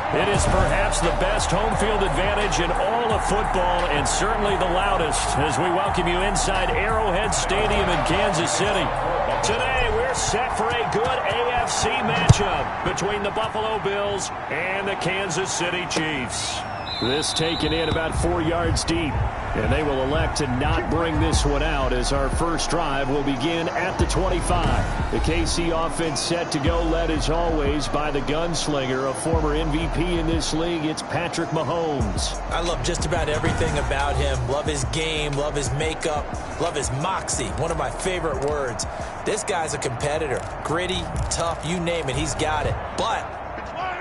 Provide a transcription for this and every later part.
It is perhaps the best home field advantage in all of football and certainly the loudest as we welcome you inside Arrowhead Stadium in Kansas City. Today we're set for a good AFC matchup between the Buffalo Bills and the Kansas City Chiefs. This taken in about 4 yards deep. And they will elect to not bring this one out as our first drive will begin at the 25. The KC offense set to go, led as always by the gunslinger, a former MVP in this league. It's Patrick Mahomes. I love just about everything about him. Love his game, love his makeup, love his moxie. One of my favorite words. This guy's a competitor. Gritty, tough, you name it, he's got it. But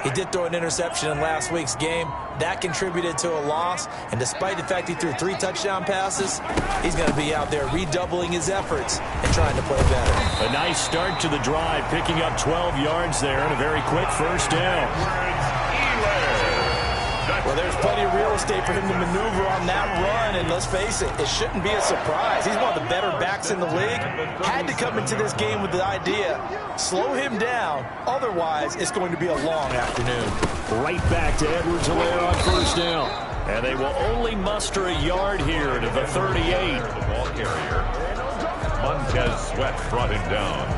he did throw an interception in last week's game. That contributed to a loss. And despite the fact he threw 3 touchdown passes, he's going to be out there redoubling his efforts and trying to play better. A nice start to the drive, picking up 12 yards there and a very quick first down. Well, there's plenty of real estate for him to maneuver on that run, and let's face it, it shouldn't be a surprise. He's one of the better backs in the league. Had to come into this game with the idea, slow him down, otherwise it's going to be a long afternoon. Right back to Edwards-Helaire on first down. And they will only muster a yard here to the 38. The ball carrier. Montez Sweat brought him down.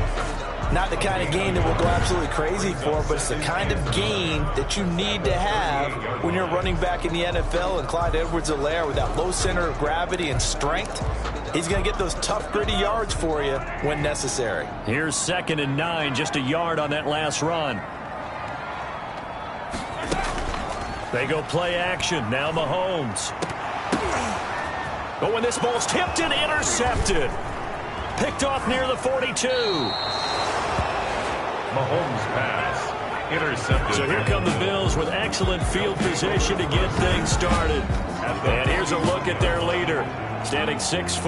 Not the kind of gain that we'll go absolutely crazy for, but it's the kind of gain that you need to have when you're running back in the NFL. And Clyde Edwards-Helaire, with that low center of gravity and strength, he's going to get those tough, gritty yards for you when necessary. Here's 2nd and 9, just a yard on that last run. They go play action. Now Mahomes. Oh, and this ball's tipped and intercepted. Picked off near the 42. Mahomes pass. Intercepted. So here come the Bills with excellent field position to get things started. And here's a look at their leader, standing 6'4".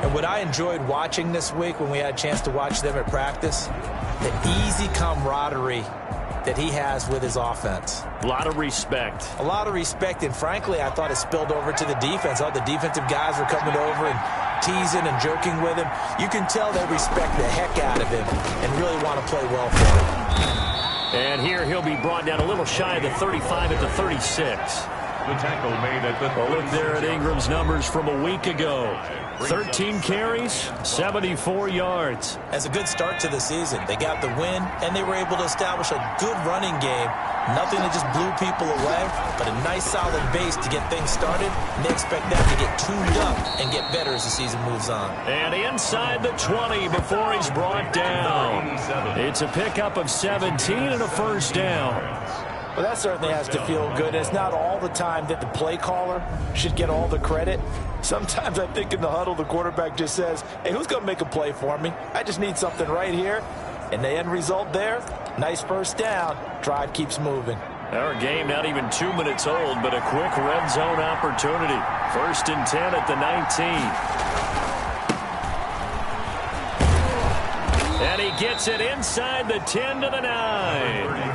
And what I enjoyed watching this week when we had a chance to watch them at practice, the easy camaraderie that he has with his offense. A lot of respect. A lot of respect, and frankly, I thought it spilled over to the defense. All the defensive guys were coming over and teasing and joking with him. You can tell they respect the heck out of him and really want to play well for him. And here he'll be brought down a little shy of the 35 at the 36. The tackle made at the look there at Ingram's numbers from a week ago. 13 carries, 74 yards. As a good start to the season, they got the win, and they were able to establish a good running game. Nothing that just blew people away, but a nice solid base to get things started, and they expect that to get tuned up and get better as the season moves on. And inside the 20 before he's brought down. It's a pickup of 17 and a first down. Well, that certainly has to feel good. It's not all the time that the play caller should get all the credit. Sometimes I think in the huddle, the quarterback just says, hey, who's going to make a play for me? I just need something right here. And the end result there, nice first down. Drive keeps moving. Our game not even 2 minutes old, but a quick red zone opportunity. 1st and 10 at the 19. And he gets it inside the 10 to the 9.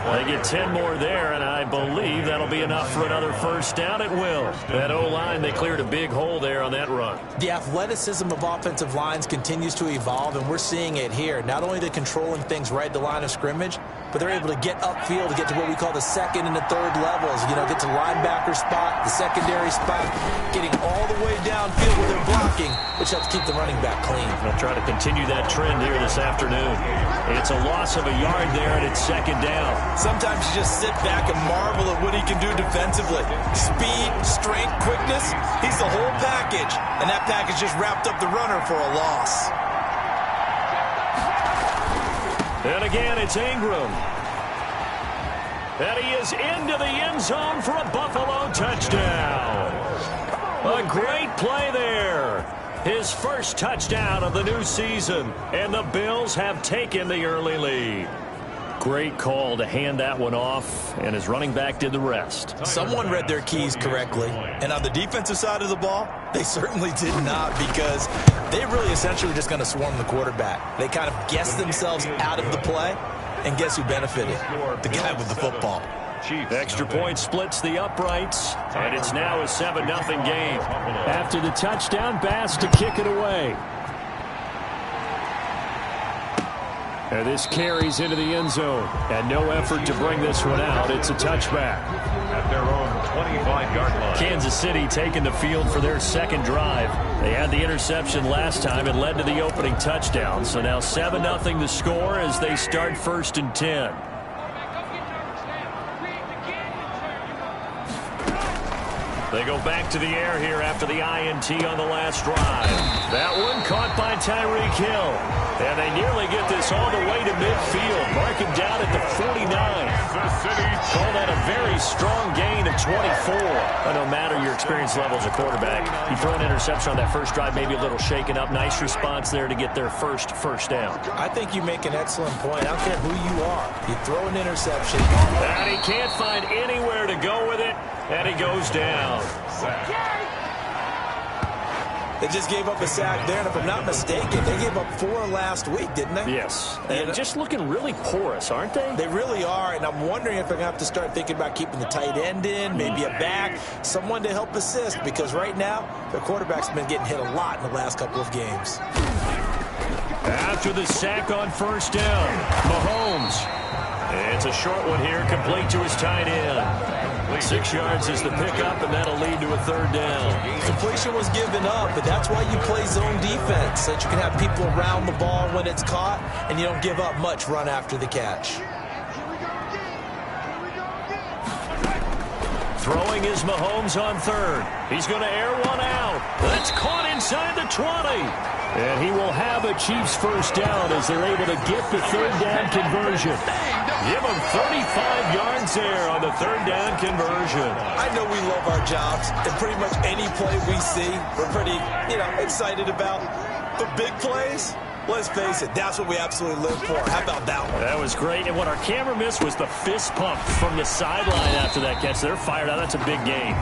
They get 10 more there, and I believe that'll be enough for another first down. It will. That O-line, they cleared a big hole there on that run. The athleticism of offensive lines continues to evolve, and we're seeing it here. Not only they're controlling things right at the line of scrimmage, but they're able to get upfield to get to what we call the 2nd and the 3rd levels. You know, get to linebacker spot, the secondary spot, getting all the way downfield where they're blocking, which helps keep the running back clean. They'll try to continue that trend here this afternoon. It's a loss of a yard there, and it's 2nd down. Sometimes you just sit back and marvel at what he can do defensively. Speed, strength, quickness, he's the whole package. And that package just wrapped up the runner for a loss. And again, it's Ingram. And he is into the end zone for a Buffalo touchdown. A great play there. His first touchdown of the new season. And the Bills have taken the early lead. Great call to hand that one off, and his running back did the rest. Someone read their keys correctly, and on the defensive side of the ball, they certainly did not, because they really essentially were just going to swarm the quarterback. They kind of guessed themselves out of the play, and guess who benefited? The guy with the football. Extra point splits the uprights, and it's now a 7-0 game. After the touchdown, Bass to kick it away. And this carries into the end zone. And no effort to bring this one out. It's a touchback. At their own 25-yard line. Kansas City taking the field for their second drive. They had the interception last time. It led to the opening touchdown. So now 7-0 the score as they start 1st and 10. They go back to the air here after the INT on the last drive. That one caught by Tyreek Hill. And they nearly get this all the way to midfield. Marking down at the 49. Call that a very strong gain of 24. But no matter your experience level as a quarterback, you throw an interception on that first drive, maybe a little shaken up. Nice response there to get their first down. I think you make an excellent point. I don't care who you are. You throw an interception. And he can't find anywhere to go with it. And he goes down. They just gave up a sack there, and if I'm not mistaken, they gave up 4 last week, didn't they? Yes. And just looking really porous, aren't they? They really are, and I'm wondering if they're going to have to start thinking about keeping the tight end in, maybe a back, someone to help assist, because right now, their quarterback's been getting hit a lot in the last couple of games. After the sack on first down, Mahomes. It's a short one here, complete to his tight end. 6 yards is the pickup, and that'll lead to a 3rd down. Completion was given up, but that's why you play zone defense, so that you can have people around the ball when it's caught, and you don't give up much run after the catch. Throwing is Mahomes on 3rd. He's going to air one out. That's caught inside the 20. And he will have a Chiefs first down as they're able to get the 3rd down conversion. Give him 35 yards there on the 3rd down conversion. I know we love our jobs, and pretty much any play we see, we're pretty, excited about. The big plays, let's face it, that's what we absolutely live for. How about that one? That was great. And what our camera missed was the fist pump from the sideline after that catch. They're fired out. That's a big gain.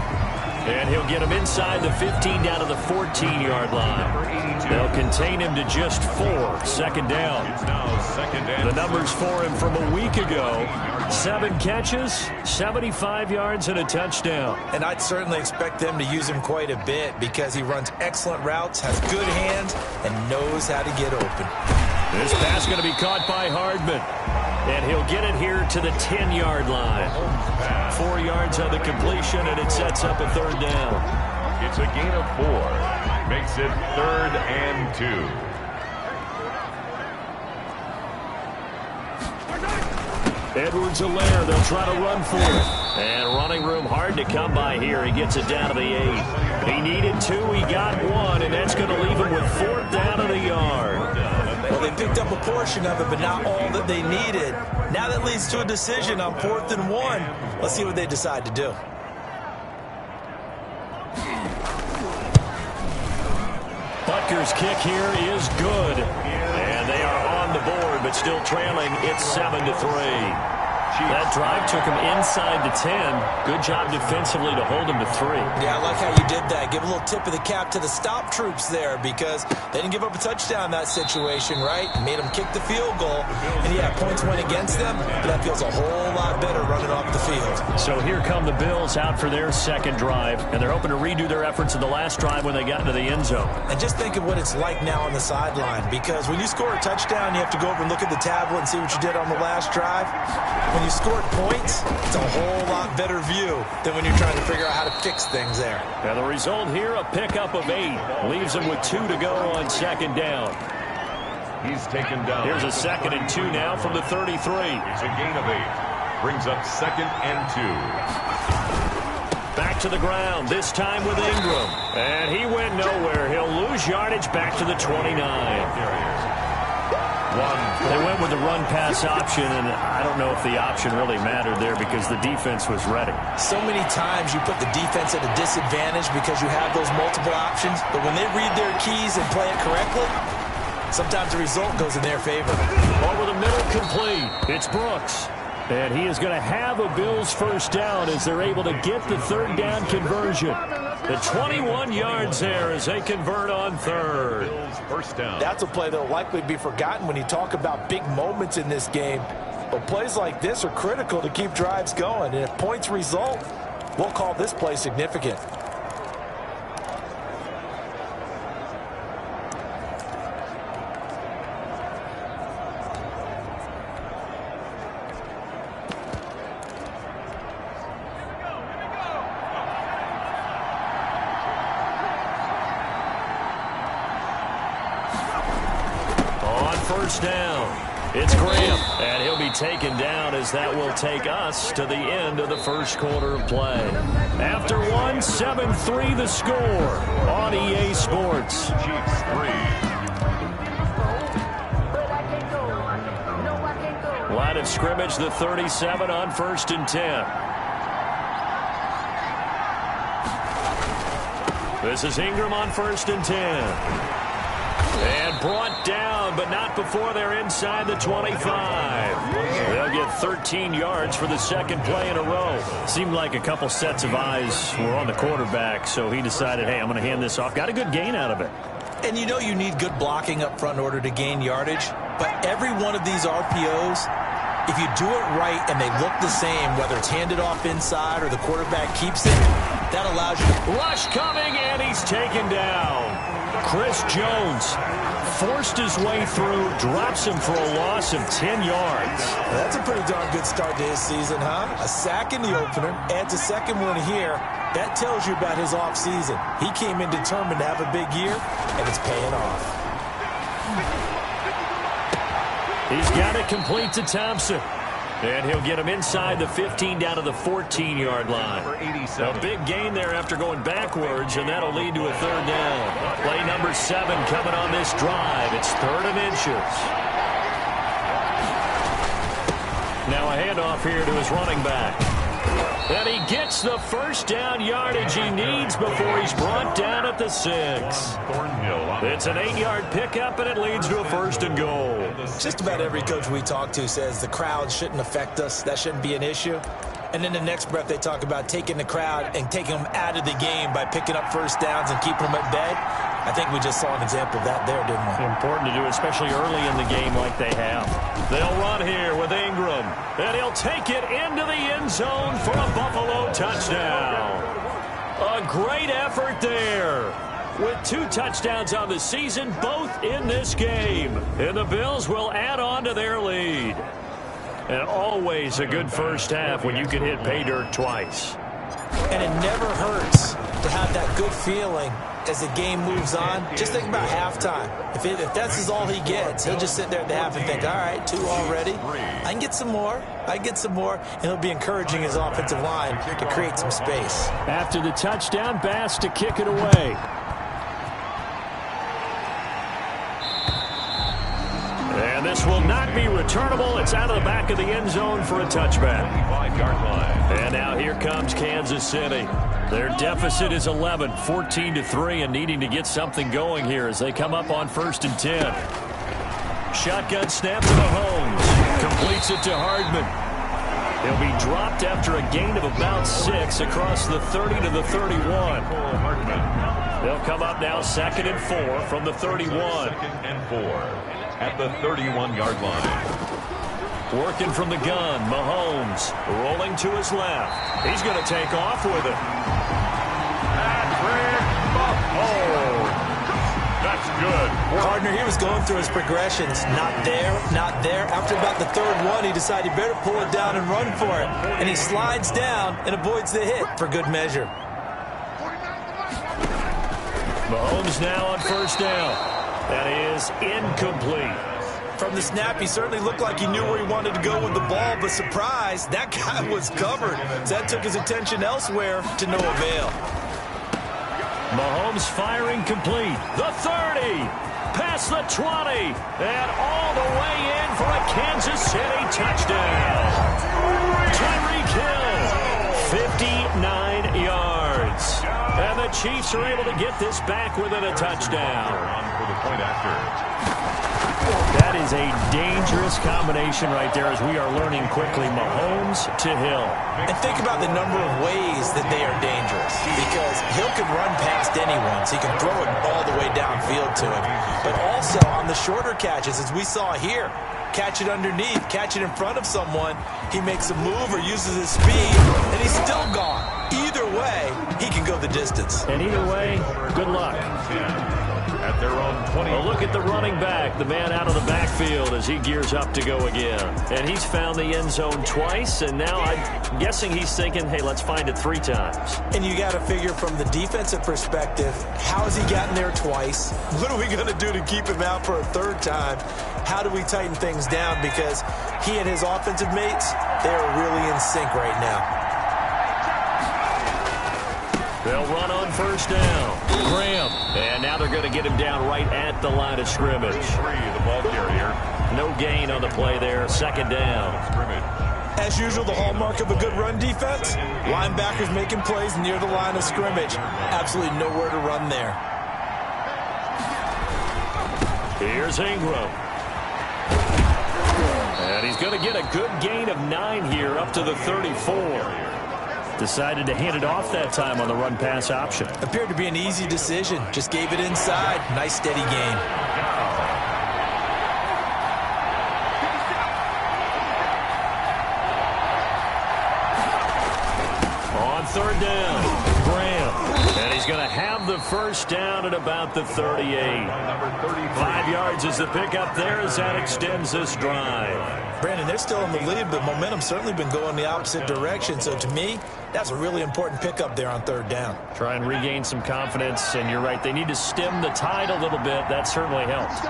And he'll get him inside the 15 down to the 14-yard line. They'll contain him to just 4. 2nd down. The numbers for him from a week ago. 7 catches, 75 yards, and a touchdown. And I'd certainly expect them to use him quite a bit because he runs excellent routes, has good hands, and knows how to get open. This pass going to be caught by Hardman. And he'll get it here to the 10-yard line. 4 yards on the completion, and it sets up a 3rd down. It's a gain of 4. Makes it 3rd and 2. Edwards-Helaire, they'll try to run for it. And running room hard to come by here. He gets it down to the 8. He needed 2, he got 1, and that's going to leave him with 4th down of the yard. Well, they picked up a portion of it, but not all that they needed. Now that leads to a decision on 4th and 1. Let's see what they decide to do. Butker's kick here is good. And they are on the board, but still trailing. It's 7-3. That drive took him inside the 10. Good job defensively to hold him to 3. Yeah, I like how you did that. Give a little tip of the cap to the stop troops there because they didn't give up a touchdown in that situation, right? Made them kick the field goal. And yeah, points went against them, but that feels a whole lot better running off the field. So here come the Bills out for their 2nd drive, and they're hoping to redo their efforts in the last drive when they got into the end zone. And just think of what it's like now on the sideline because when you score a touchdown, you have to go over and look at the tablet and see what you did on the last drive. When you scored points, it's a whole lot better view than when you're trying to figure out how to fix things there. And the result here, a pickup of 8. Leaves him with 2 to go on 2nd down. He's taken down. Here's a 2nd and 2 now from the 33. It's a gain of 8. Brings up 2nd and 2. Back to the ground, this time with Ingram. And he went nowhere. He'll lose yardage back to the 29. They went with the run-pass option, and I don't know if the option really mattered there because the defense was ready. So many times you put the defense at a disadvantage because you have those multiple options, but when they read their keys and play it correctly, sometimes the result goes in their favor. Over the middle, complete. It's Brooks. And he is going to have a Bills first down as they're able to get the 3rd down conversion. The 21 yards there as they convert on 3rd. Bills first down. That's a play that will likely be forgotten when you talk about big moments in this game. But plays like this are critical to keep drives going. And if points result, we'll call this play significant. first down. It's Graham, and he'll be taken down as that will take us to the end of the first quarter of play. After one, 7-3 the score on EA Sports. Chiefs 3. Line of scrimmage, the 37 on 1st and 10. This is Ingram on 1st and 10. And brought down, but not before they're inside the 25. They'll get 13 yards for the second play in a row. Seemed like a couple sets of eyes were on the quarterback, so he decided, hey, I'm going to hand this off. Got a good gain out of it. And you know you need good blocking up front in order to gain yardage. But every one of these RPOs, if you do it right and they look the same, whether it's handed off inside or the quarterback keeps it, that allows you to... Rush coming, and he's taken down. Chris Jones forced his way through, drops him for a loss of 10 yards. That's a pretty darn good start to his season, huh? A sack in the opener, adds a second one here. That tells you about his offseason. He came in determined to have a big year, and it's paying off. He's got it complete to Thompson. And he'll get him inside the 15 down to the 14-yard line. A big gain there after going backwards, and that'll lead to a third down. Play number 7 coming on this drive. It's 3rd and inches. Now a handoff here to his running back. And he gets the first down yardage he needs before he's brought down at the 6. It's an 8-yard pickup, and it leads to a 1st and goal. Just about every coach we talk to says the crowd shouldn't affect us. That shouldn't be an issue. And then the next breath they talk about taking the crowd and taking them out of the game by picking up first downs and keeping them at bay. I think we just saw an example of that there, didn't we? Important to do, especially early in the game like they have. They'll run here with Ingram, and he'll take it into the end zone for a Buffalo touchdown. A great effort there. With 2 touchdowns on the season, both in this game. And the Bills will add on to their lead. And always a good first half when you can hit pay dirt twice. And it never hurts to have that good feeling as the game moves on. Just think about halftime. If that's all he gets, he'll just sit there at the half and think, all right, 2 already. I can get some more. And he'll be encouraging his offensive line to create some space. After the touchdown, Bass to kick it away. And this will not be returnable. It's out of the back of the end zone for a touchback. 5-yard line. And now here comes Kansas City. Their deficit is 11, 14-3, and needing to get something going here as they come up on 1st and 10. Shotgun snap to Mahomes. Completes it to Hardman. He'll be dropped after a gain of about 6 across the 30 to the 31. They'll come up now 2nd and 4 from the 31. 2nd and 4 at the 31-yard line. Working from the gun, Mahomes rolling to his left. He's going to take off with it. Oh, that's good. Partner, he was going through his progressions. Not there, not there. After about the 3rd one, he decided he better pull it down and run for it. And he slides down and avoids the hit for good measure. Mahomes now on 1st down. That is incomplete. From the snap, he certainly looked like he knew where he wanted to go with the ball, but surprise, that guy was covered. So that took his attention elsewhere to no avail. Mahomes firing complete. The 30, past the 20, and all the way in for a Kansas City touchdown. Tyreek Hill, 59 yards. And the Chiefs are able to get this back within a touchdown. For the point after. That is a dangerous combination right there as we are learning quickly. Mahomes to Hill. And think about the number of ways that they are dangerous. Because Hill can run past anyone, so he can throw it all the way downfield to him. But also on the shorter catches, as we saw here, catch it underneath, catch it in front of someone, he makes a move or uses his speed, and he's still gone. Either way, he can go the distance. And either way, good luck. at their own 20. Well, look at the running back, the man out of the backfield as he gears up to go again. And he's found the end zone twice, and now I'm guessing he's thinking, hey, let's find it 3 times. And you got to figure from the defensive perspective, how has he gotten there twice? What are we going to do to keep him out for a 3rd time? How do we tighten things down? Because he and his offensive mates, they are really in sync right now. They'll run on 1st down. Graham. And now they're going to get him down right at the line of scrimmage. 3, the ball carrier. No gain on the play there. 2nd down. As usual, the hallmark of a good run defense, linebackers making plays near the line of scrimmage. Absolutely nowhere to run there. Here's Ingram. And he's going to get a good gain of 9 here up to the 34. Decided to hand it off that time on the run-pass option. Appeared to be an easy decision. Just gave it inside. Nice, steady gain. On 3rd down, Graham. And he's going to have the 1st down at about the 38. 5 yards is the pickup there as that extends this drive. Brandon, they're still in the lead, but momentum's certainly been going the opposite direction. So to me, that's a really important pickup there on 3rd down. Try and regain some confidence, and you're right. They need to stem the tide a little bit. That certainly helps.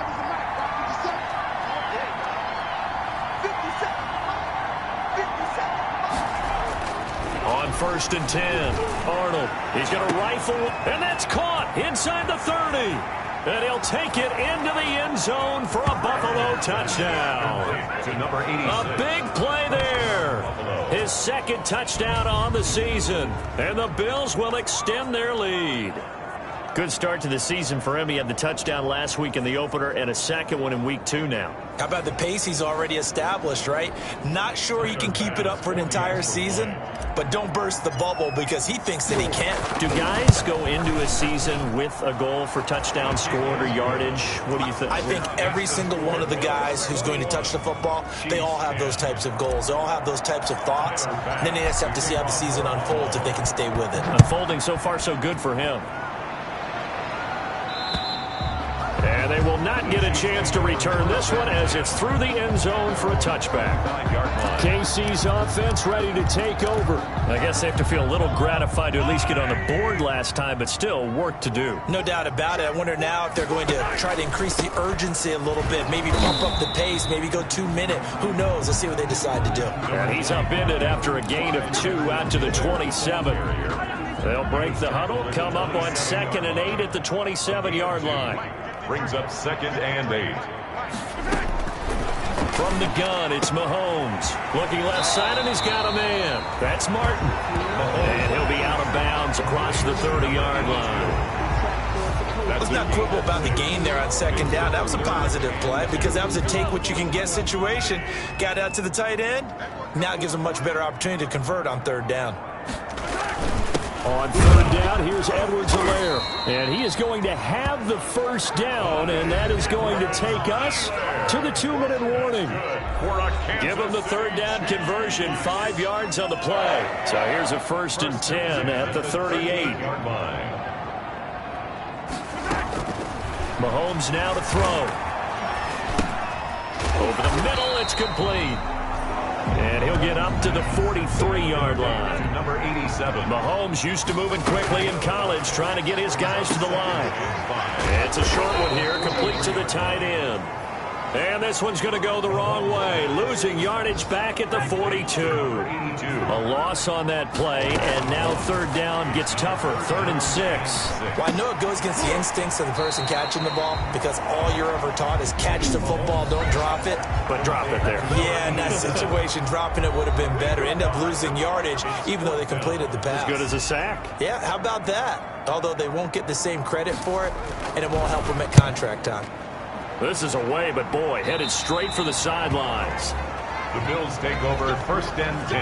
On 1st and 10, Arnold. He's going to rifle, and that's caught inside the 30. And he'll take it into the end zone for a Buffalo touchdown. To number 86. A big play there. His 2nd touchdown on the season. And the Bills will extend their lead. Good start to the season for him. He had the touchdown last week in the opener and a 2nd one in week 2 now. How about the pace he's already established, right? Not sure he can keep it up for an entire season, but don't burst the bubble because he thinks that he can. Do guys go into a season with a goal for touchdown scored or yardage? What do you think? I think every single one of the guys who's going to touch the football, they all have those types of goals. They all have those types of thoughts. Then they just have to see how the season unfolds if they can stay with it. Unfolding so far so good for him. And they will not get a chance to return this one as it's through the end zone for a touchback. KC's offense ready to take over. I guess they have to feel a little gratified to at least get on the board last time, but still work to do. No doubt about it. I wonder now if they're going to try to increase the urgency a little bit, maybe pump up the pace, maybe go 2-minute. Who knows? Let's see what they decide to do. And he's upended after a gain of 2 out to the 27. They'll break the huddle, come up on 2nd and 8 at the 27-yard line. Brings up 2nd and 8. From the gun, it's Mahomes. Looking left side, and he's got a man. That's Martin. And he'll be out of bounds across the 30-yard line. Let's not quibble about the gain there on 2nd down. That was a positive play because that was a take-what-you-can-get situation. Got out to the tight end. Now it gives them a much better opportunity to convert on 3rd down. On 3rd down, here's Edwards-Helaire. And he is going to have the 1st down, and that is going to take us to the 2-minute warning. Give him the 3rd down conversion, 5 yards on the play. So here's a 1st and 10 at the 38. Mahomes now to throw. Over the middle, it's complete. And he'll get up to the 43-yard line. Number 87. Mahomes used to moving quickly in college, trying to get his guys to the line. It's a short one here, complete to the tight end. And this one's going to go the wrong way, losing yardage back at the 42. A loss on that play, and now 3rd down gets tougher, 3rd and 6. Well, I know it goes against the instincts of the person catching the ball because all you're ever taught is catch the football, don't drop it. But drop it there. Yeah, in that situation, dropping it would have been better. End up losing yardage, even though they completed the pass. As good as a sack. Yeah, how about that? Although they won't get the same credit for it, and it won't help them at contract time. This is away, but boy, headed straight for the sidelines. The Bills take over 1st and 10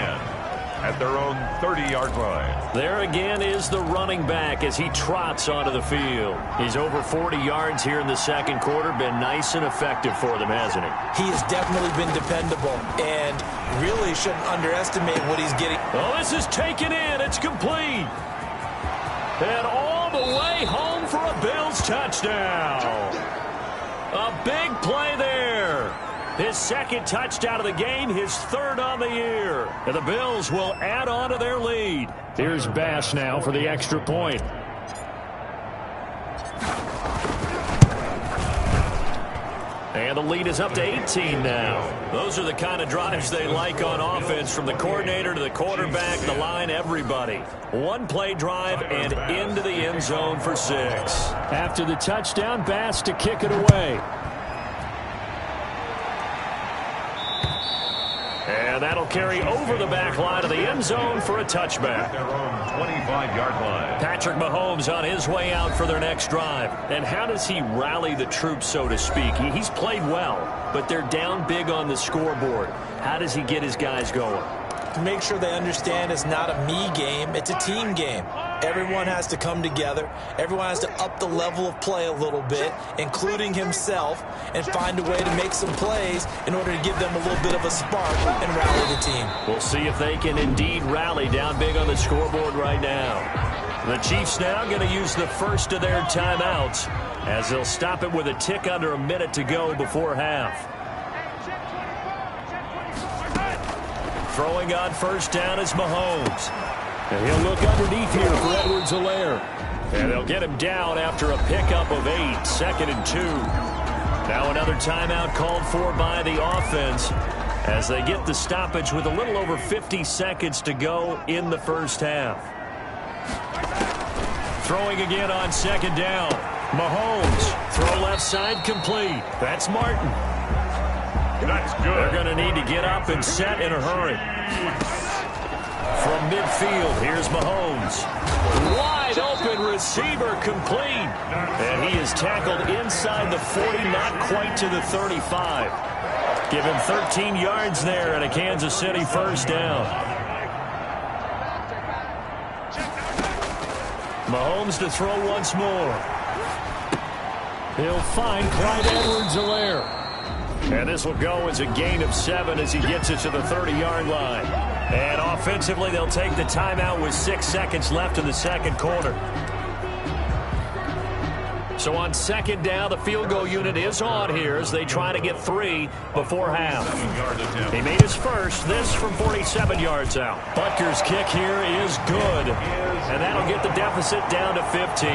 at their own 30-yard line. There again is the running back as he trots onto the field. He's over 40 yards here in the 2nd quarter. Been nice and effective for them, hasn't he? He has definitely been dependable and really shouldn't underestimate what he's getting. Oh, this is taken in. It's complete. And all the way home for a Bills Mahomes, touchdown. A big play there. His second touchdown of the game, his third on the year. And the Bills will add on to their lead. Here's Bass now for the extra point. And the lead is up to 18 now. Those are the kind of drives they like on offense, from the coordinator to the quarterback, the line, everybody. One play drive and into the end zone for 6. After the touchdown, Bass to kick it away. And that'll carry over the back line of the end zone for a touchback. Their own 25-yard line. Patrick Mahomes on his way out for their next drive. And how does he rally the troops, so to speak? He's played well, but they're down big on the scoreboard. How does he get his guys going? To make sure they understand it's not a me game, it's a team game. Everyone has to come together. Everyone has to up the level of play a little bit, including himself, and find a way to make some plays in order to give them a little bit of a spark and rally the team. We'll see if they can indeed rally down big on the scoreboard right now. The Chiefs now going to use the first of their timeouts as they'll stop it with a tick under a minute to go before half. Throwing on first down is Mahomes. And he'll look underneath here for Edwards-Helaire. And they'll get him down after a pickup of 8, 2nd and 2. Now another timeout called for by the offense as they get the stoppage with a little over 50 seconds to go in the first half. Throwing again on second down. Mahomes, throw left side, complete. That's Martin. That's good. They're going to need to get up and set in a hurry. From midfield, here's Mahomes. Wide open receiver, complete. And he is tackled inside the 40, not quite to the 35. Give him 13 yards there and a Kansas City first down. Mahomes to throw once more. He'll find Clyde Edwards-Helaire. And this will go as a gain of 7 as he gets it to the 30-yard line. And offensively, they'll take the timeout with 6 seconds left in the second quarter. So on second down, the field goal unit is on here as they try to get 3 before half. He made his first, this from 47 yards out. Butker's kick here is good. And that'll get the deficit down to 15.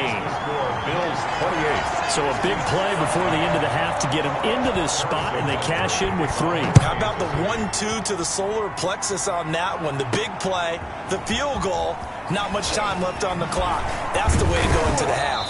Bills 28. So a big play before the end of the half to get him into this spot, and they cash in with 3. How about the 1-2 to the solar plexus on that one? The big play, the field goal, not much time left on the clock. That's the way to go into the half.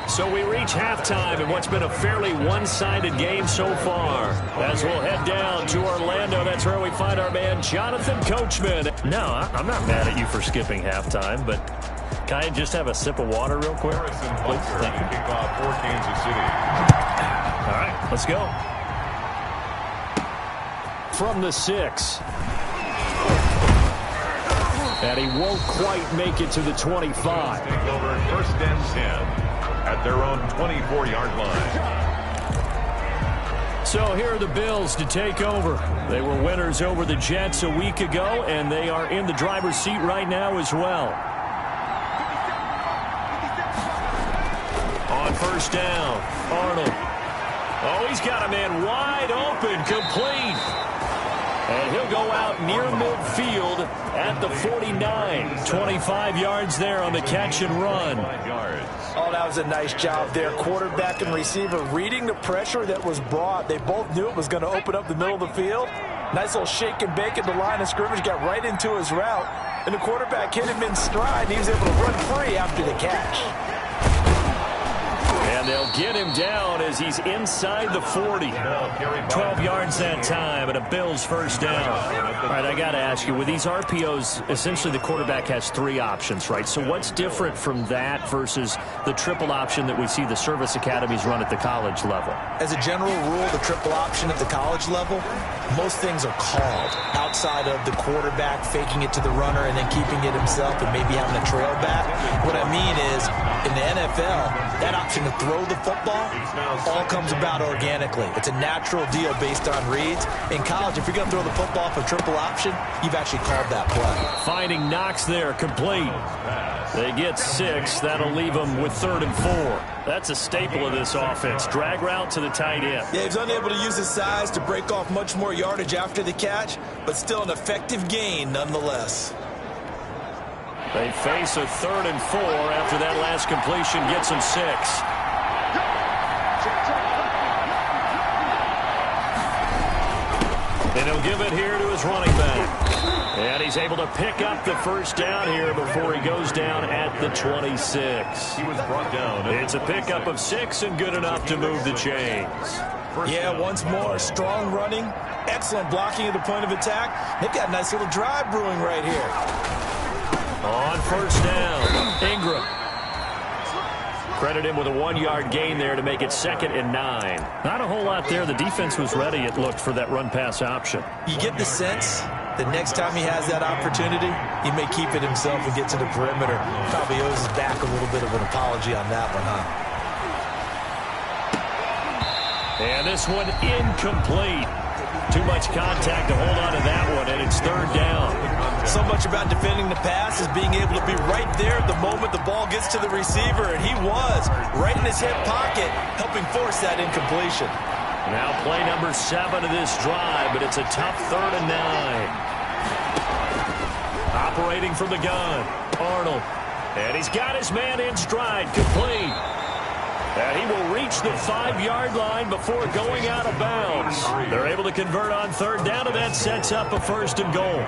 So we reach halftime in what's been a fairly one-sided game so far. As we'll head down to Orlando, that's where we find our man Jonathan Coachman. No, I'm not mad at you for skipping halftime, but can I just have a sip of water real quick? Please, thank you. Kickoff for Kansas City. All right, let's go. From the 6. And he won't quite make it to the 25. Take over first and 10. At their own 24-yard line. So here are the Bills to take over. They were winners over the Jets a week ago, and they are in the driver's seat right now as well. On first down, Arnold. Oh, he's got a man wide open, complete. And he'll go out near midfield at the 49. 25 yards there on the catch and run. Oh, that was a nice job there. Quarterback and receiver reading the pressure that was brought. They both knew it was going to open up the middle of the field. Nice little shake and bake at the line of scrimmage. Got right into his route. And the quarterback hit him in stride. And he was able to run free after the catch. And they'll get him down as he's inside the 40. 12 yards that time and a Bills first down. All right, I got to ask you, with these RPOs, essentially the quarterback has 3 options, right? So what's different from that versus the triple option that we see the service academies run at the college level? As a general rule, the triple option at the college level, most things are called outside of the quarterback faking it to the runner and then keeping it himself and maybe having a trail back. What I mean is, in the NFL, that option to throw the football, all comes about organically. It's a natural deal based on reads. In college, if you're going to throw the football for triple option, you've actually called that play. Finding Knox there, complete. They get 6. That'll leave them with 3rd and 4. That's a staple of this offense. Drag route to the tight end. Yeah, he's unable to use his size to break off much more yardage after the catch, but still an effective gain nonetheless. They face a 3rd and 4 after that last completion gets them 6. And he'll give it here to his running back. And he's able to pick up the first down here before he goes down at the 26. He was brought down. It's a pickup of 6 and good enough to move the chains. Yeah, once more, strong running, excellent blocking at the point of attack. They've got a nice little drive brewing right here. On first down, Ingram. Credit him with a 1-yard gain there to make it 2nd and 9. Not a whole lot there. The defense was ready, it looked, for that run-pass option. You get the sense that next time he has that opportunity, he may keep it himself and get to the perimeter. Probably owes his back a little bit of an apology on that one, huh? And this one incomplete. Too much contact to hold on to that one, and it's 3rd down. So much about defending the pass is being able to be right there at the moment the ball gets to the receiver, and he was right in his hip pocket, helping force that incompletion. Now play number 7 of this drive, but it's a tough 3rd and 9. Operating from the gun, Arnold. And he's got his man in stride, complete. And he will reach the 5-yard line before going out of bounds. They're able to convert on 3rd down, and that sets up a 1st and goal.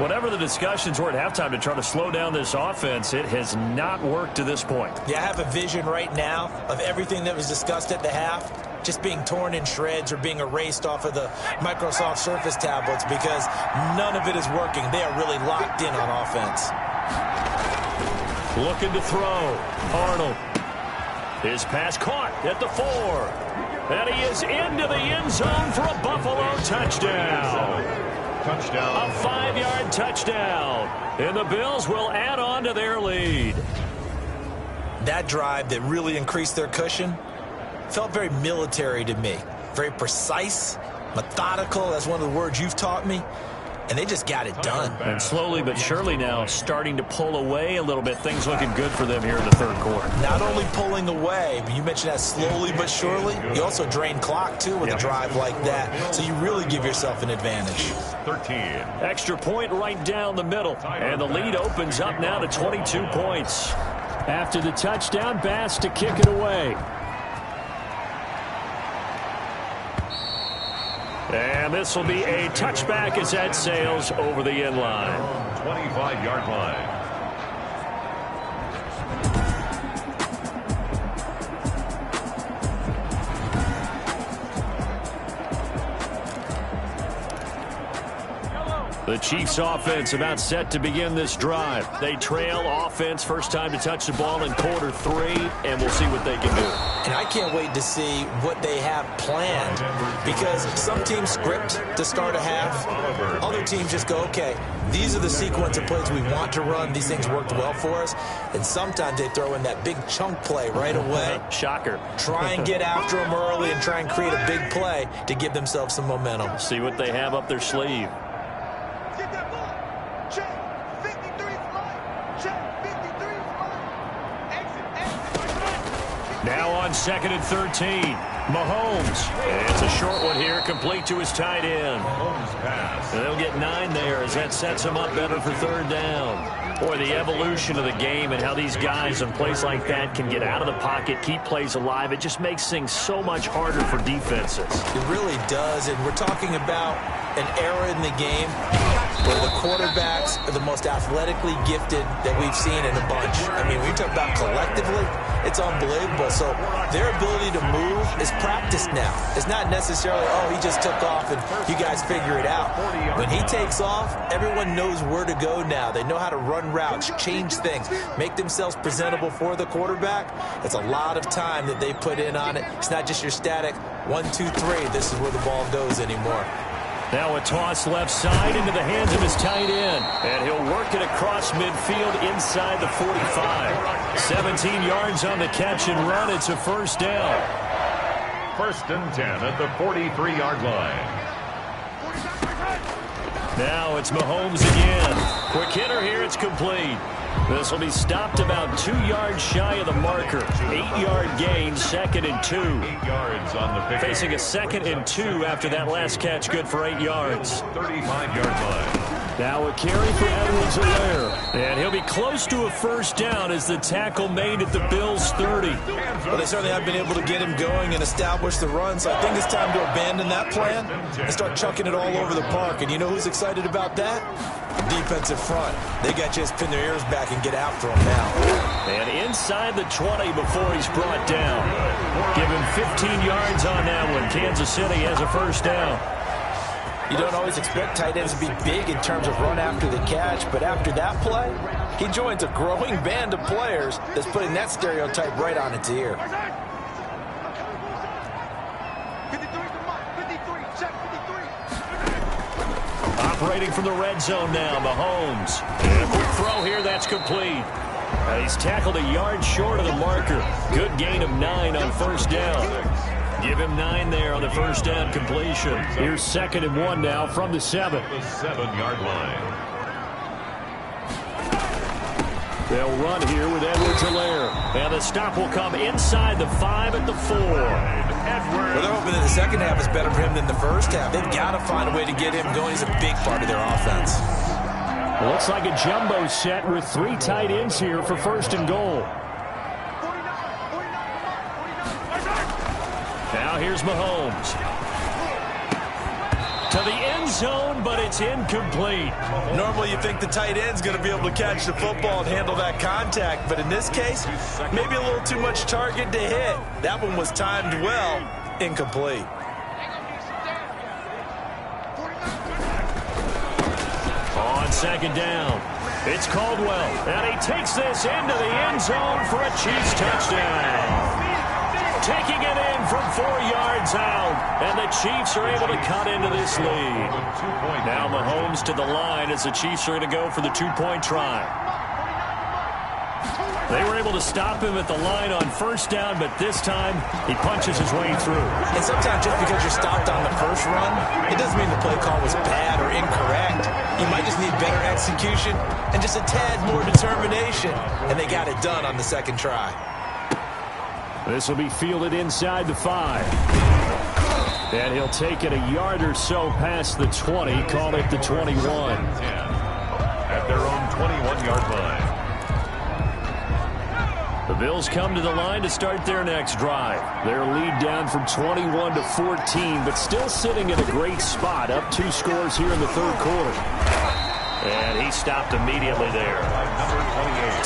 Whatever the discussions were at halftime to try to slow down this offense, it has not worked to this point. Yeah, I have a vision right now of everything that was discussed at the half just being torn in shreds or being erased off of the Microsoft Surface tablets because none of it is working. They are really locked in on offense. Looking to throw. Arnold. His pass caught at the 4. And he is into the end zone for a Buffalo touchdown. Touchdown. A 5-yard touchdown. And the Bills will add on to their lead. That drive that really increased their cushion felt very military to me. Very precise, methodical. That's one of the words you've taught me. And they just got it done. And slowly but surely now starting to pull away a little bit. Things looking good for them here in the 3rd quarter. Not only pulling away, but you mentioned that slowly but surely. You also drain clock, too, with a drive like that. So you really give yourself an advantage. 13. Extra point right down the middle. And the lead opens up now to 22 points. After the touchdown, Bass to kick it away. And this will be a touchback as that sails over the end line. 25-yard line. The Chiefs offense about set to begin this drive. They trail offense, first time to touch the ball in quarter 3, and we'll see what they can do. And I can't wait to see what they have planned because some teams script to start a half. Other teams just go, okay, these are the sequence of plays we want to run. These things worked well for us. And sometimes they throw in that big chunk play right away. Shocker. Try and get after them early and try and create a big play to give themselves some momentum. See what they have up their sleeve. Now on 2nd and 13. Mahomes. And it's a short one here, complete to his tight end. And they'll get 9 there as that sets him up better for 3rd down. Boy, the evolution of the game and how these guys in plays like that can get out of the pocket, keep plays alive, it just makes things so much harder for defenses. It really does, and we're talking about an era in the game where the quarterbacks are the most athletically gifted that we've seen in a bunch. I mean, when you talk about collectively, it's unbelievable. So their ability to move is practiced now. It's not necessarily, oh, he just took off and you guys figure it out. When he takes off, everyone knows where to go now. They know how to run routes, change things, make themselves presentable for the quarterback. It's a lot of time that they put in on it. It's not just your static 1, 2, 3, this is where the ball goes anymore. Now a toss left side into the hands of his tight end. And he'll work it across midfield inside the 45. 17 yards on the catch and run. It's a first down. 1st and 10 at the 43-yard line. Now it's Mahomes again. Quick hitter here. It's complete. This will be stopped about 2 yards shy of the marker. 8-yard gain, 2nd and 2. 8 yards on the pick. Facing a 2nd and 2 after that last catch, good for 8 yards. 35-yard line. Now a carry for Edwards-Helaire. And he'll be close to a first down as the tackle made at the Bills' 30. Well, they certainly have been able to get him going and establish the run, so I think it's time to abandon that plan and start chucking it all over the park. And you know who's excited about that? Defensive front. They got just pin their ears back and get after him now. And inside the 20 before he's brought down. Give him 15 yards on that one. Kansas City has a first down. You don't always expect tight ends to be big in terms of run after the catch, but after that play, he joins a growing band of players that's putting that stereotype right on its ear. Operating from the red zone now, Mahomes. And a quick throw here, that's complete. He's tackled a yard short of the marker. Good gain of 9 on first down. Give him 9 there on the first down completion. Here's 2nd and 1 now from the 7. The 7-yard line. They'll run here with Edwards-Helaire. And the stop will come inside the 5 at the 4. Well, they're hoping that the second half is better for him than the first half. They've got to find a way to get him going. He's a big part of their offense. Looks like a jumbo set with 3 tight ends here for 1st and goal. Now here's Mahomes. To the end zone, but it's incomplete. Normally you think the tight end's going to be able to catch the football and handle that contact, but in this case, maybe a little too much target to hit. That one was timed well, incomplete. On 2nd down, it's Caldwell, and he takes this into the end zone for a Chiefs touchdown. Taking it in from 4 yards out, and the Chiefs are able to cut into this lead. Now Mahomes to the line as the Chiefs are going to go for the 2-point try. They were able to stop him at the line on first down, but this time he punches his way through. And sometimes just because you're stopped on the first run, it doesn't mean the play call was bad or incorrect. You might just need better execution and just a tad more determination, and they got it done on the second try. This will be fielded inside the 5. And he'll take it a yard or so past the 20, call it the 21. At their own 21-yard line. The Bills come to the line to start their next drive. Their lead down from 21 to 14, but still sitting in a great spot, up 2 scores here in the 3rd quarter. And he stopped immediately there.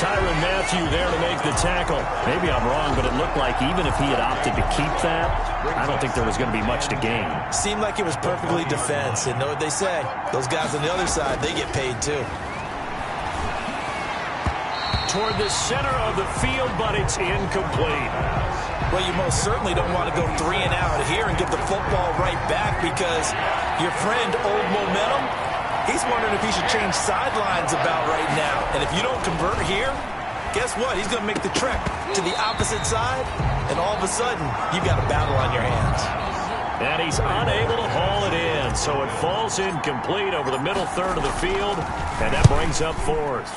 Tyrann Mathieu there to make the tackle. Maybe I'm wrong, but it looked like even if he had opted to keep that, I don't think there was going to be much to gain. Seemed like it was perfectly defense, and know what they say. Those guys on the other side, they get paid too. Toward the center of the field, but it's incomplete. Well, you most certainly don't want to go 3 and out here and give the football right back because your friend, Old Momentum, he's wondering if he should change sidelines about right now. And if you don't convert here, guess what? He's going to make the trek to the opposite side, and all of a sudden, you've got a battle on your hands. And he's unable to haul it in, so it falls incomplete over the middle third of the field, and that brings up 4th.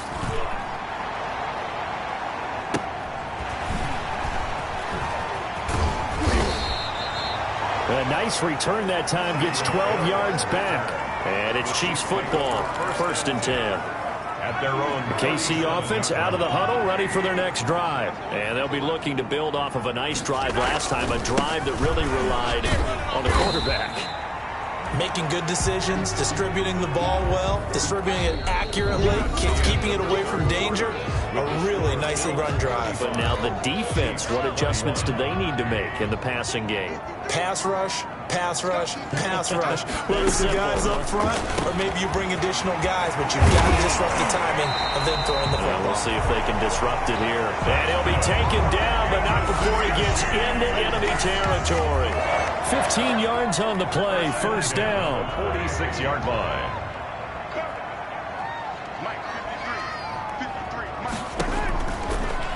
A nice return that time, gets 12 yards back. And it's Chiefs football, 1st and 10. At their own KC offense out of the huddle, ready for their next drive. And they'll be looking to build off of a nice drive last time, a drive that really relied on the quarterback. Making good decisions, distributing the ball well, distributing it accurately, keeping it away from danger. A really nicely run drive. But now the defense, what adjustments do they need to make in the passing game? Pass rush, pass rush, pass rush. Whether it's the guys up front or maybe you bring additional guys, but you've got to disrupt the timing of them throwing the football. We'll see if they can disrupt it here. And he'll be taken down, but not before he gets into enemy territory. 15 yards on the play, first down. 46-yard line.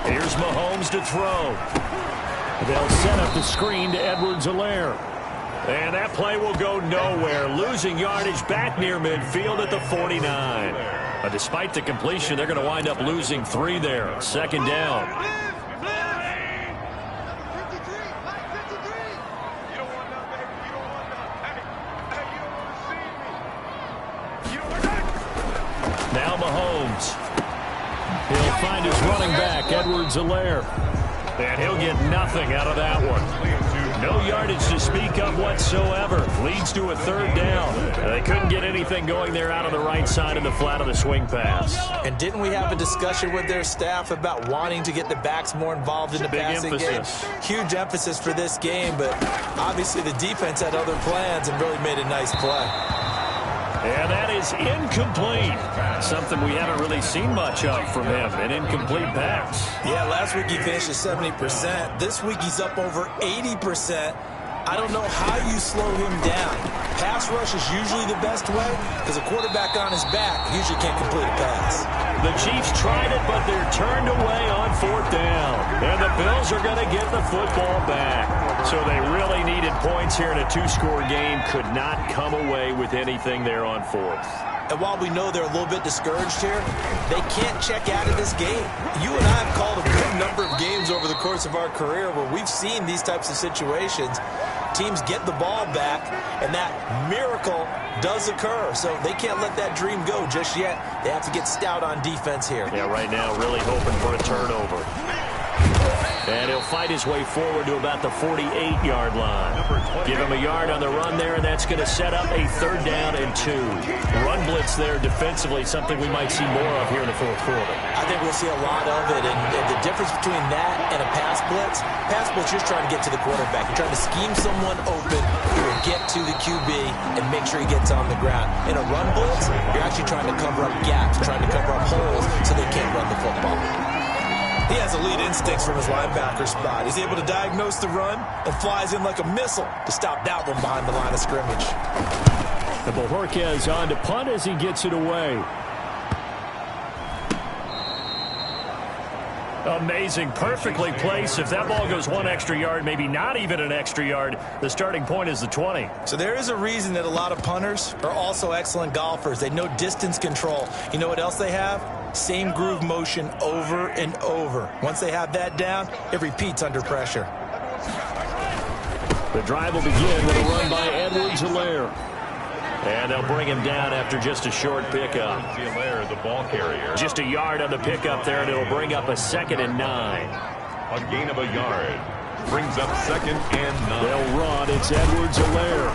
Here's Mahomes to throw. They'll set up the screen to Edwards-Helaire. And that play will go nowhere. Losing yardage back near midfield at the 49. But despite the completion, they're going to wind up losing 3 there. 2nd down. Now Mahomes. He'll find his running back, Edwards-Helaire. And he'll get nothing out of that one. No yardage to speak of whatsoever. Leads to a 3rd down. They couldn't get anything going there out on the right side of the flat of the swing pass. And didn't we have a discussion with their staff about wanting to get the backs more involved in the passing game? Huge emphasis for this game, but obviously the defense had other plans and really made a nice play. And that is incomplete. Something we haven't really seen much of from him, an incomplete pass. Yeah, last week he finished at 70%. This week he's up over 80%. I don't know how you slow him down. Pass rush is usually the best way because a quarterback on his back usually can't complete a pass. The Chiefs tried it, but they're turned away on 4th down. And the Bills are going to get the football back. So they really needed points here in a 2-score game. Could not come away with anything there on 4th. And while we know they're a little bit discouraged here, they can't check out of this game. You and I have called a good number of games over the course of our career where we've seen these types of situations. Teams get the ball back, and that miracle does occur. So they can't let that dream go just yet. They have to get stout on defense here. Yeah, right now really hoping for a turnover. And he'll fight his way forward to about the 48-yard line. Give him a yard on the run there, and that's going to set up a 3rd down and 2. Run blitz there defensively, something we might see more of here in the 4th quarter. I think we'll see a lot of it, and the difference between that and a pass blitz, you're trying to get to the quarterback. You're trying to scheme someone open who will get to the QB and make sure he gets on the ground. In a run blitz, you're actually trying to cover up gaps, trying to cover up holes so they can't run the football. He has elite instincts from his linebacker spot. He's able to diagnose the run and flies in like a missile to stop that one behind the line of scrimmage. And Bojorquez on to punt as he gets it away. Amazing, perfectly placed. If that ball goes 1 extra yard, maybe not even an extra yard, the starting point is the 20. So there is a reason that a lot of punters are also excellent golfers. They know distance control. You know what else they have? Same groove motion over and over. Once they have that down, it repeats under pressure. The drive will begin with a run by Edwards-Helaire. And they'll bring him down after just a short pickup. Helaire, the ball carrier. Just a yard on the pickup there, and it'll bring up a 2nd and 9. A gain of a yard. Brings up 2nd and 9. They'll run. It's Edwards-Helaire.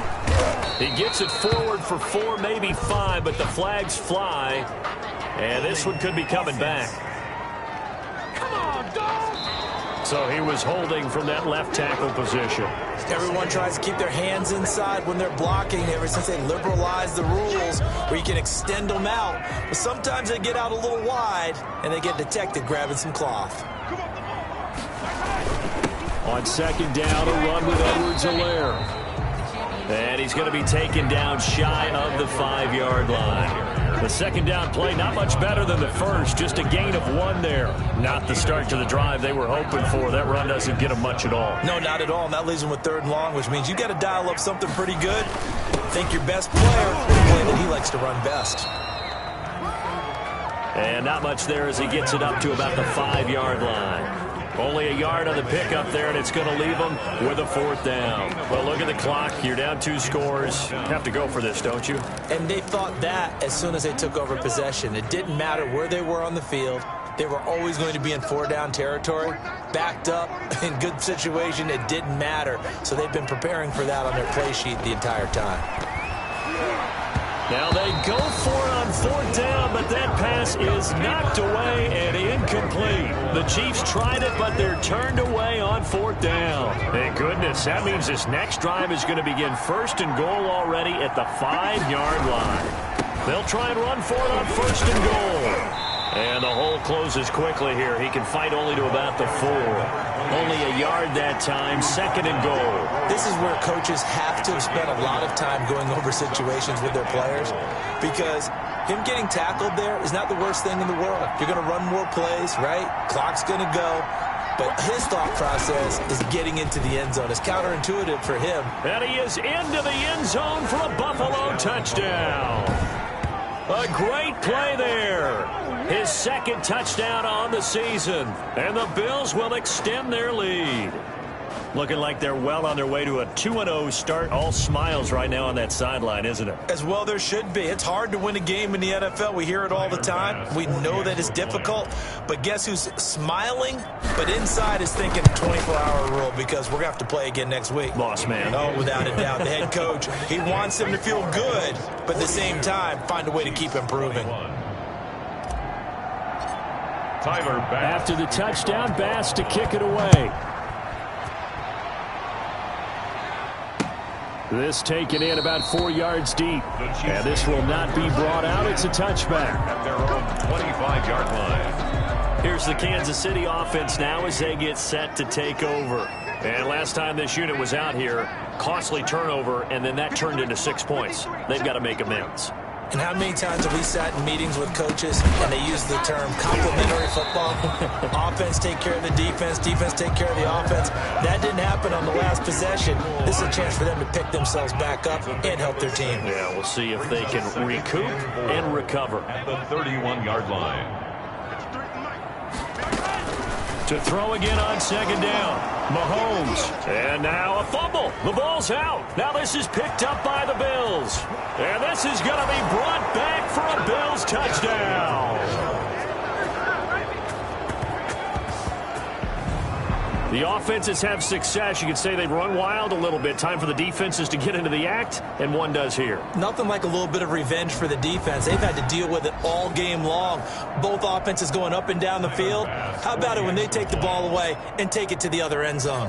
He gets it forward for 4, maybe 5, but the flags fly. And this one could be coming back. Come on, dog! So he was holding from that left tackle position. Everyone tries to keep their hands inside when they're blocking ever since they liberalized the rules where you can extend them out. But sometimes they get out a little wide and they get detected grabbing some cloth. On 2nd down, a run with Edwards-Helaire. And he's going to be taken down shy of the 5-yard line. The 2nd down play, not much better than the first, just a gain of 1 there. Not the start to the drive they were hoping for. That run doesn't get them much at all. No, not at all. And that leaves them with 3rd and long, which means you got to dial up something pretty good. Think your best player, the play that he likes to run best. And not much there as he gets it up to about the 5-yard line. Only a yard on the pickup there, and it's going to leave them with a 4th down. Well, look at the clock. You're down 2 scores. Have to go for this, don't you? And they thought that as soon as they took over possession. It didn't matter where they were on the field. They were always going to be in 4-down territory. Backed up, in good situation, it didn't matter. So they've been preparing for that on their play sheet the entire time. Now they go for it on 4th down, but that pass is knocked away and incomplete. The Chiefs tried it, but they're turned away on 4th down. Thank goodness. That means this next drive is going to begin 1st and goal already at the 5-yard line. They'll try and run for it on 1st and goal. And the hole closes quickly here. He can fight only to about the 4. Only a yard that time, 2nd and goal. This is where coaches have to have spent a lot of time going over situations with their players, because him getting tackled there is not the worst thing in the world. You're going to run more plays, right? Clock's going to go. But his thought process is getting into the end zone. It's counterintuitive for him. And he is into the end zone for a Buffalo touchdown. A great play there. His 2nd touchdown on the season. And the Bills will extend their lead. Looking like they're well on their way to a 2-0 start. All smiles right now on that sideline, isn't it? As well there should be. It's hard to win a game in the NFL. We hear it all the time. We know that it's difficult. But guess who's smiling? But inside is thinking 24-hour rule, because we're going to have to play again next week. Boss man. Oh, without a doubt. The head coach, he wants them to feel good, but at the same time, find a way to keep improving. Tyler Bass. After the touchdown, Bass to kick it away. This taken in about 4 yards deep. And this will not be brought out. It's a touchback. At their own 25-yard line. Here's the Kansas City offense now as they get set to take over. And last time this unit was out here, costly turnover, and then that turned into 6 points. They've got to make amends. And how many times have we sat in meetings with coaches and they use the term complementary football? Offense take care of the defense, defense take care of the offense. That didn't happen on the last possession. This is a chance for them to pick themselves back up and help their team. Yeah, we'll see if they can recoup and recover. At the 31-yard line. To throw again on 2nd down. Mahomes. And now a fumble. The ball's out. Now this is picked up by the Bills. And this is going to be brought back for a Bills touchdown. The offenses have success. You could say they've run wild a little bit. Time for the defenses to get into the act, and one does here. Nothing like a little bit of revenge for the defense. They've had to deal with it all game long. Both offenses going up and down the field. How about it when they take the ball away and take it to the other end zone?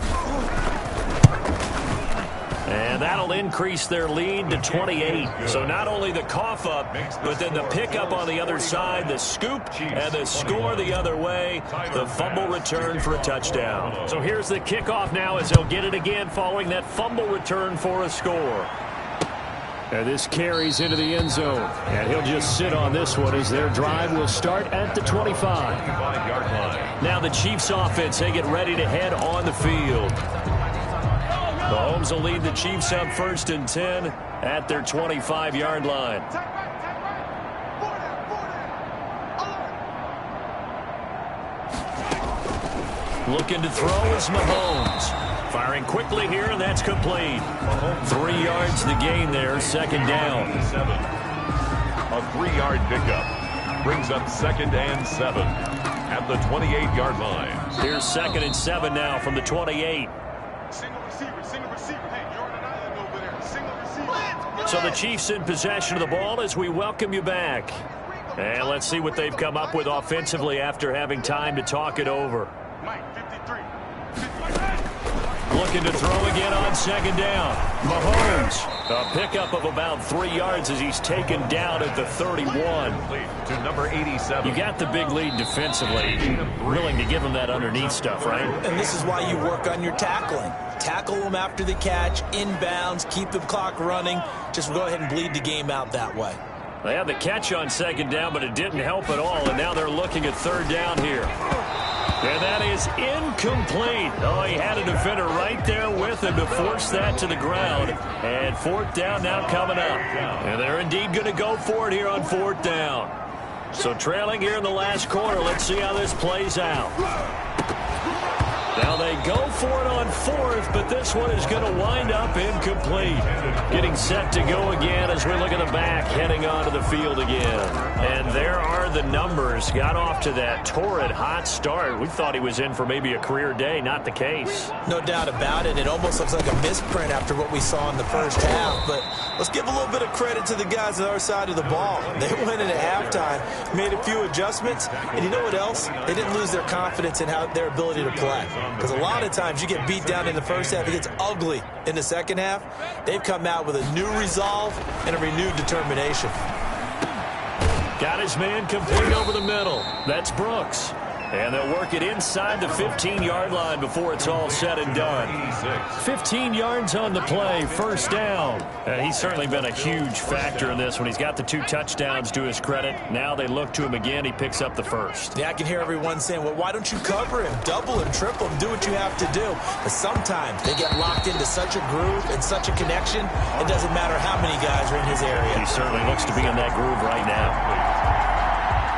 And that'll increase their lead to 28. So not only the cough up, but then the pickup on the other side, the scoop, and the score the other way. The fumble return for a touchdown. So here's the kickoff now as they'll get it again following that fumble return for a score. And this carries into the end zone. And he'll just sit on this one as their drive will start at the 25. Now the Chiefs offense, they get ready to head on the field. Mahomes will lead the Chiefs up 1st and 10 at their 25-yard line. Looking to throw is Mahomes. Firing quickly here, and that's complete. 3 yards to gain there, 2nd down. A 3-yard pickup brings up 2nd and 7 at the 28-yard line. Here's 2nd and 7 now from the 28. So the Chiefs in possession of the ball as we welcome you back. And let's see what they've come up with offensively after having time to talk it over. Looking to throw again on 2nd down. Mahomes, a pickup of about 3 yards as he's taken down at the 31. To number 87. You got the big lead defensively. Willing to give him that underneath stuff, right? And this is why you work on your tackling. Tackle them after the catch, inbounds, keep the clock running. Just go ahead and bleed the game out that way. They had the catch on 2nd down, but it didn't help at all, and now they're looking at 3rd down here. And that is incomplete. Oh, he had a defender right there with him to force that to the ground. And 4th down now coming up. And they're indeed going to go for it here on 4th down. So trailing here in the last quarter, let's see how this plays out. Now they go for it on 4th, but this one is going to wind up incomplete. Getting set to go again as we look at the back, heading onto the field again. And there are the numbers. Got off to that torrid hot start. We thought he was in for maybe a career day. Not the case. No doubt about it. It almost looks like a misprint after what we saw in the first half. But let's give a little bit of credit to the guys on our side of the ball. They went in at halftime, made a few adjustments, and you know what else? They didn't lose their confidence in their ability to play. Because a lot of times you get beat down in the first half, it gets ugly in the second half. They've come out with a new resolve and a renewed determination. Got his man complete over the middle. That's Brooks. And they'll work it inside the 15-yard line before it's all said and done. 15 yards on the play, first down. He's certainly been a huge factor in this when he's got the 2 touchdowns to his credit. Now they look to him again. He picks up the first. Yeah, I can hear everyone saying, well, why don't you cover him? Double him, triple him, do what you have to do. But sometimes they get locked into such a groove and such a connection, it doesn't matter how many guys are in his area. He certainly looks to be in that groove right now.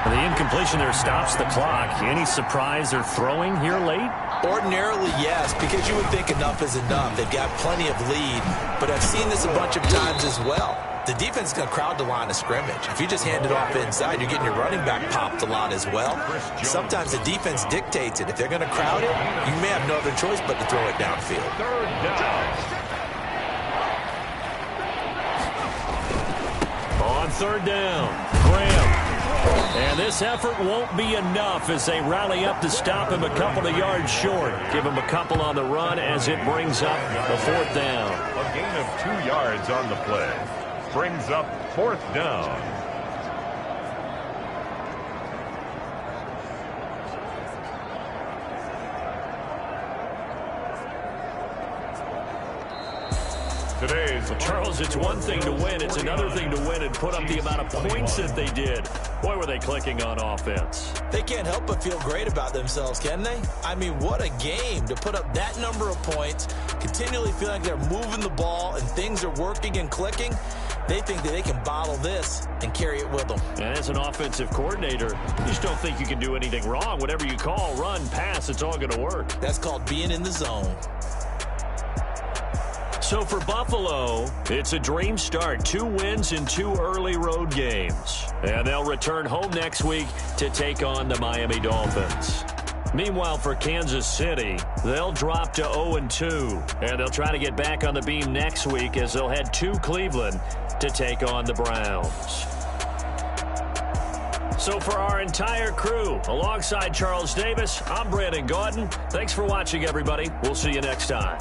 The incompletion there stops the clock. Any surprise they're throwing here late? Ordinarily, yes, because you would think enough is enough. They've got plenty of lead, but I've seen this a bunch of times as well. The defense is going to crowd the line of scrimmage. If you just hand it off inside, you're getting your running back popped a lot as well. Sometimes the defense dictates it. If they're going to crowd it, you may have no other choice but to throw it downfield. Third down. On third down, Graham. And this effort won't be enough as they rally up to stop him a couple of yards short. Give him a couple on the run as it brings up the 4th down. A gain of 2 yards on the play. Brings up 4th down. Charles, it's one thing to win. It's another thing to win and put up the amount of points that they did. Boy, were they clicking on offense. They can't help but feel great about themselves, can they? I mean, what a game to put up that number of points, continually feeling like they're moving the ball and things are working and clicking. They think that they can bottle this and carry it with them. And as an offensive coordinator, you just don't think you can do anything wrong. Whatever you call, run, pass, it's all going to work. That's called being in the zone. So for Buffalo, it's a dream start. 2 wins in 2 early road games. And they'll return home next week to take on the Miami Dolphins. Meanwhile, for Kansas City, they'll drop to 0-2. And they'll try to get back on the beam next week as they'll head to Cleveland to take on the Browns. So for our entire crew, alongside Charles Davis, I'm Brandon Gaudin. Thanks for watching, everybody. We'll see you next time.